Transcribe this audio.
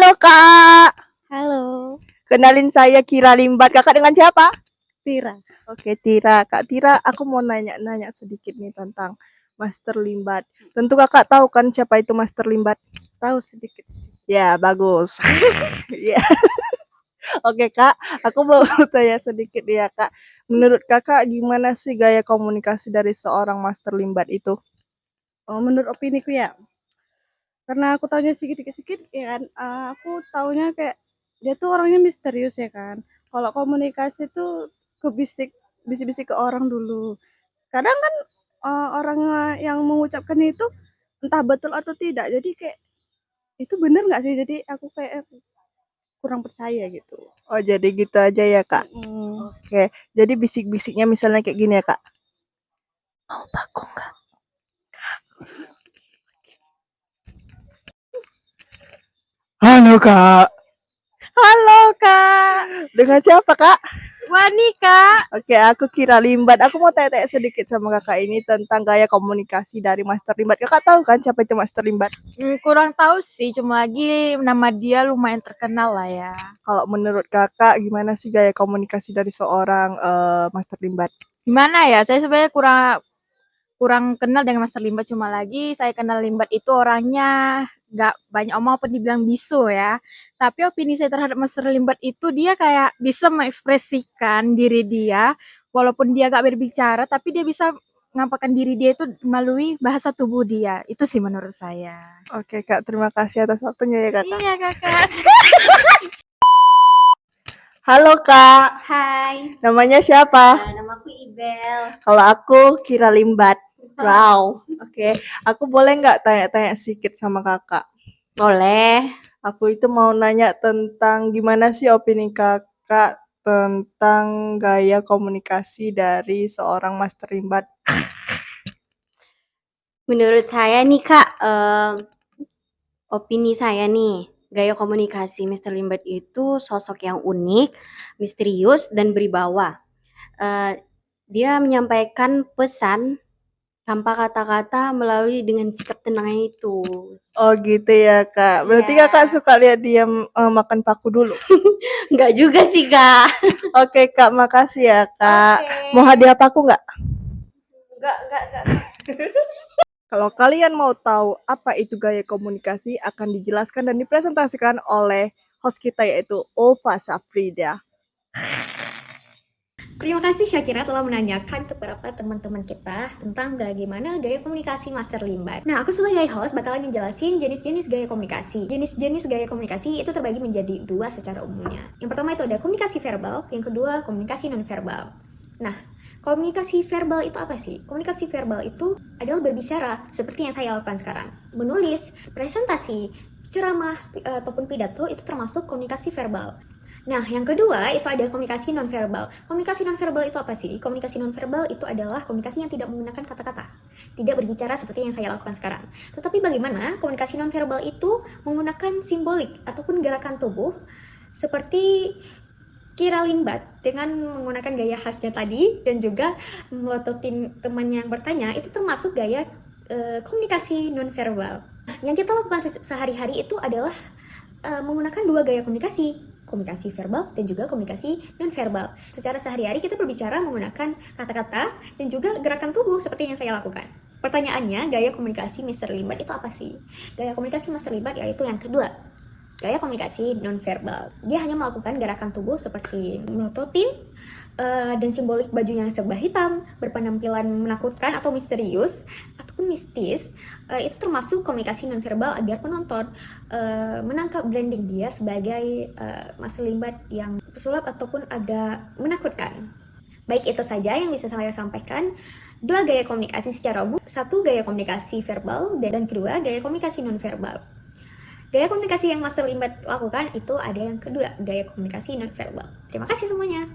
Halo Kak, Halo, kenalin saya Kira Limbat. Kakak dengan siapa? Tira. Oke Tira, Kak Tira, aku mau nanya-nanya sedikit nih tentang Master Limbat. Tentu kakak tahu kan siapa itu Master Limbat? Tahu sedikit. Ya, bagus. Ya, oke Kak, aku mau tanya sedikit ya Kak. Menurut kakak gimana sih gaya komunikasi dari seorang Master Limbat itu? Oh, menurut opiniku ya, karena aku tahunya sedikit-sedikit ya kan, aku tahunya kayak dia tuh orangnya misterius ya kan. Kalau komunikasi tuh ke bisik-bisik ke orang dulu. Kadang kan orang yang mengucapkan itu entah betul atau tidak. Jadi kayak itu bener nggak sih? Jadi aku kayak kurang percaya gitu. Oh jadi gitu aja ya Kak? Mm-mm. Oke, jadi bisik-bisiknya misalnya kayak gini ya Kak? Mau bakung nggak? Halo Kak, Halo Kak, dengan siapa Kak? Wani Kak. Oke, aku Kira Limbat. Aku mau tanya-tanya sedikit sama kakak ini tentang gaya komunikasi dari Master Limbat. Kakak tahu kan siapa itu Master Limbat? Kurang tahu sih, cuma lagi nama dia lumayan terkenal lah ya. Kalau menurut kakak, gimana sih gaya komunikasi dari seorang Master Limbat? Gimana ya? Saya sebenarnya kurang kenal dengan Master Limbat, cuma lagi saya kenal Limbat itu orangnya nggak banyak omong apa dibilang bisu ya. Tapi opini saya terhadap Master Limbat itu dia kayak bisa mengekspresikan diri dia, walaupun dia gak berbicara, tapi dia bisa mengampakkan diri dia itu melalui bahasa tubuh dia. Itu sih menurut saya. Oke kak, terima kasih atas waktunya ya kakak. Iya kakak. Halo kak, Hai, namanya siapa? namaku Ibel. Kalau aku Kira Limbat. Wow, oke. Aku boleh nggak tanya-tanya sedikit sama kakak? Boleh. Aku itu mau nanya tentang gimana sih opini kakak tentang gaya komunikasi dari seorang Master Limbat. Menurut saya nih Kak, opini saya nih, gaya komunikasi Mr. Limbat itu sosok yang unik, misterius, dan berwibawa. Dia menyampaikan pesan tanpa kata-kata melalui dengan sikap tenangnya itu. Oh gitu ya kak. Berarti Iya. kakak suka lihat dia makan paku dulu. Enggak juga sih Kak. Oke kak, makasih ya kak. Oke. Mau hadiah paku nggak? Enggak. Kalau kalian mau tahu apa itu gaya komunikasi akan dijelaskan dan dipresentasikan oleh host kita yaitu Ulfa Safrida. Terima kasih Syakira telah menanyakan kepada teman-teman kita tentang bagaimana gaya komunikasi Master Limbat. Nah, aku sebagai host bakalan menjelasin jenis-jenis gaya komunikasi. Jenis-jenis gaya komunikasi itu terbagi menjadi dua secara umumnya. Yang pertama itu ada komunikasi verbal, yang kedua komunikasi non-verbal. Nah, komunikasi verbal itu apa sih? Komunikasi verbal itu adalah berbicara seperti yang saya lakukan sekarang. Menulis, presentasi, ceramah, ataupun pidato itu termasuk komunikasi verbal. Nah, yang kedua itu ada komunikasi nonverbal. Komunikasi nonverbal itu apa sih? Komunikasi nonverbal itu adalah komunikasi yang tidak menggunakan kata-kata, tidak berbicara seperti yang saya lakukan sekarang. Tetapi bagaimana komunikasi nonverbal itu menggunakan simbolik ataupun gerakan tubuh seperti Kira Limbat dengan menggunakan gaya khasnya tadi dan juga melototin teman yang bertanya, itu termasuk gaya komunikasi nonverbal. Yang kita lakukan sehari-hari itu adalah menggunakan dua gaya komunikasi verbal dan juga komunikasi non-verbal. Secara sehari-hari kita berbicara menggunakan kata-kata dan juga gerakan tubuh seperti yang saya lakukan. Pertanyaannya, gaya komunikasi Mr. Limbat itu apa sih? Gaya komunikasi Mr. Limbat yaitu yang kedua, gaya komunikasi non-verbal. Dia hanya melakukan gerakan tubuh seperti melototin dan simbolik bajunya yang serba hitam, berpenampilan menakutkan atau misterius ataupun mistis. Itu termasuk komunikasi nonverbal agar penonton menangkap branding dia sebagai Master Limbat yang pesulap ataupun agak menakutkan. Baik, itu saja yang bisa saya sampaikan. Dua gaya komunikasi secara umum, satu gaya komunikasi verbal dan kedua gaya komunikasi nonverbal. Gaya komunikasi yang Master Limbat lakukan itu ada yang kedua, gaya komunikasi nonverbal. Terima kasih semuanya.